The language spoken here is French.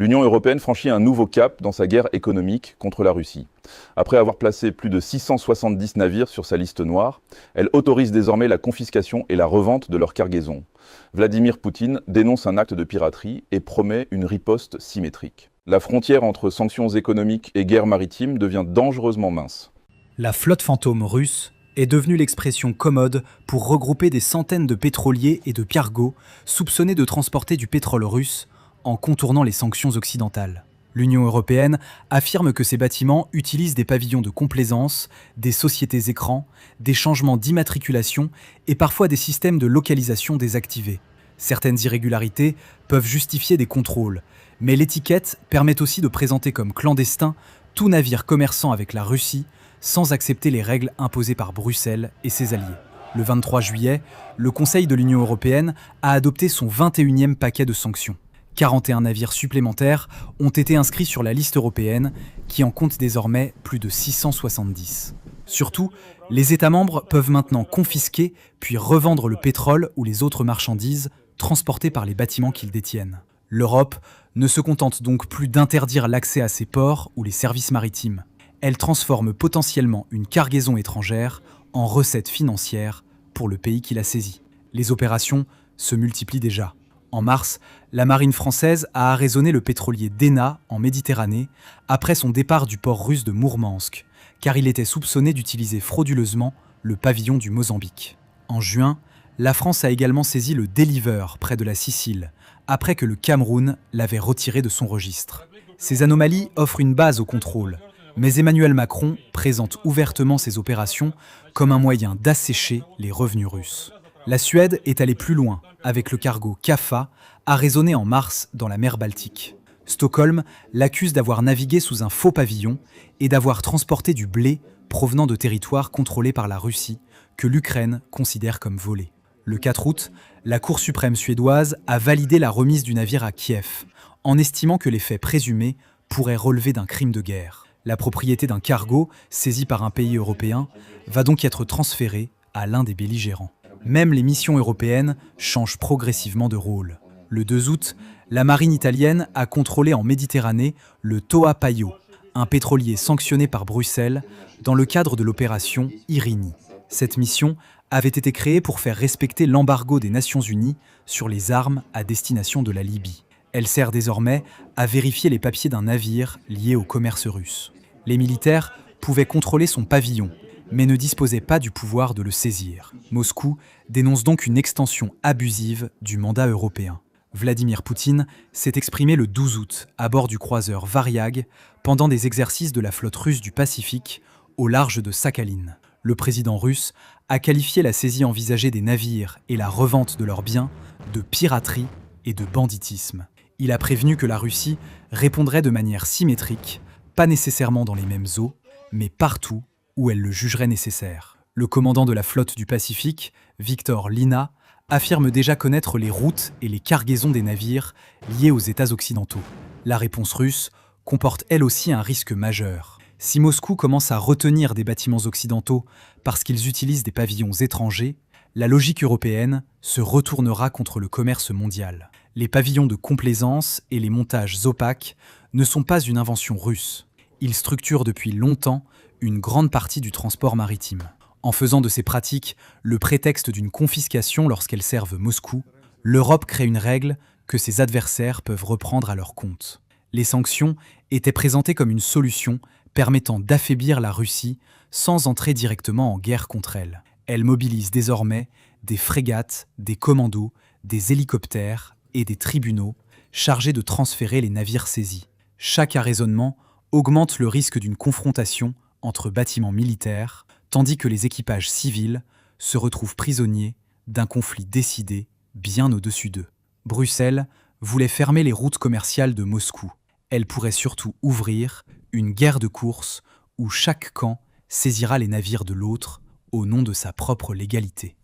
L'Union européenne franchit un nouveau cap dans sa guerre économique contre la Russie. Après avoir placé plus de 670 navires sur sa liste noire, elle autorise désormais la confiscation et la revente de leurs cargaisons. Vladimir Poutine dénonce un acte de piraterie et promet une riposte symétrique. La frontière entre sanctions économiques et guerre maritime devient dangereusement mince. La flotte fantôme russe est devenue l'expression commode pour regrouper des centaines de pétroliers et de cargos soupçonnés de transporter du pétrole russe en contournant les sanctions occidentales. L'Union européenne affirme que ces bâtiments utilisent des pavillons de complaisance, des sociétés écrans, des changements d'immatriculation et parfois des systèmes de localisation désactivés. Certaines irrégularités peuvent justifier des contrôles, mais l'étiquette permet aussi de présenter comme clandestin tout navire commerçant avec la Russie sans accepter les règles imposées par Bruxelles et ses alliés. Le 23 juillet, le Conseil de l'Union européenne a adopté son 21e paquet de sanctions. 41 navires supplémentaires ont été inscrits sur la liste européenne, qui en compte désormais plus de 670. Surtout, les États membres peuvent maintenant confisquer puis revendre le pétrole ou les autres marchandises transportées par les bâtiments qu'ils détiennent. L'Europe ne se contente donc plus d'interdire l'accès à ses ports ou les services maritimes. Elle transforme potentiellement une cargaison étrangère en recette financière pour le pays qui l'a saisie. Les opérations se multiplient déjà. En mars, la marine française a arraisonné le pétrolier Dena en Méditerranée après son départ du port russe de Mourmansk, car il était soupçonné d'utiliser frauduleusement le pavillon du Mozambique. En juin, la France a également saisi le Deliver près de la Sicile, après que le Cameroun l'avait retiré de son registre. Ces anomalies offrent une base au contrôle, mais Emmanuel Macron présente ouvertement ces opérations comme un moyen d'assécher les revenus russes. La Suède est allée plus loin, avec le cargo Kafa, arraisonné en mars dans la mer Baltique. Stockholm l'accuse d'avoir navigué sous un faux pavillon et d'avoir transporté du blé provenant de territoires contrôlés par la Russie, que l'Ukraine considère comme volés. Le 4 août, la Cour suprême suédoise a validé la remise du navire à Kiev, en estimant que les faits présumés pourraient relever d'un crime de guerre. La propriété d'un cargo, saisi par un pays européen, va donc être transférée à l'un des belligérants. Même les missions européennes changent progressivement de rôle. Le 2 août, la marine italienne a contrôlé en Méditerranée le Toa Paio, un pétrolier sanctionné par Bruxelles dans le cadre de l'opération Irini. Cette mission avait été créée pour faire respecter l'embargo des Nations Unies sur les armes à destination de la Libye. Elle sert désormais à vérifier les papiers d'un navire lié au commerce russe. Les militaires pouvaient contrôler son pavillon, mais ne disposait pas du pouvoir de le saisir. Moscou dénonce donc une extension abusive du mandat européen. Vladimir Poutine s'est exprimé le 12 août à bord du croiseur Variag pendant des exercices de la flotte russe du Pacifique au large de Sakhaline. Le président russe a qualifié la saisie envisagée des navires et la revente de leurs biens de piraterie et de banditisme. Il a prévenu que la Russie répondrait de manière symétrique, pas nécessairement dans les mêmes eaux, mais partout où elle le jugerait nécessaire. Le commandant de la flotte du Pacifique, Victor Lina, affirme déjà connaître les routes et les cargaisons des navires liés aux États occidentaux. La réponse russe comporte elle aussi un risque majeur. Si Moscou commence à retenir des bâtiments occidentaux parce qu'ils utilisent des pavillons étrangers, la logique européenne se retournera contre le commerce mondial. Les pavillons de complaisance et les montages opaques ne sont pas une invention russe. Ils structurent depuis longtemps une grande partie du transport maritime. En faisant de ces pratiques le prétexte d'une confiscation lorsqu'elles servent Moscou, l'Europe crée une règle que ses adversaires peuvent reprendre à leur compte. Les sanctions étaient présentées comme une solution permettant d'affaiblir la Russie sans entrer directement en guerre contre elle. Elle mobilise désormais des frégates, des commandos, des hélicoptères et des tribunaux chargés de transférer les navires saisis. Chaque arraisonnement augmente le risque d'une confrontation entre bâtiments militaires, tandis que les équipages civils se retrouvent prisonniers d'un conflit décidé bien au-dessus d'eux. Bruxelles voulait fermer les routes commerciales de Moscou. Elle pourrait surtout ouvrir une guerre de course où chaque camp saisira les navires de l'autre au nom de sa propre légalité.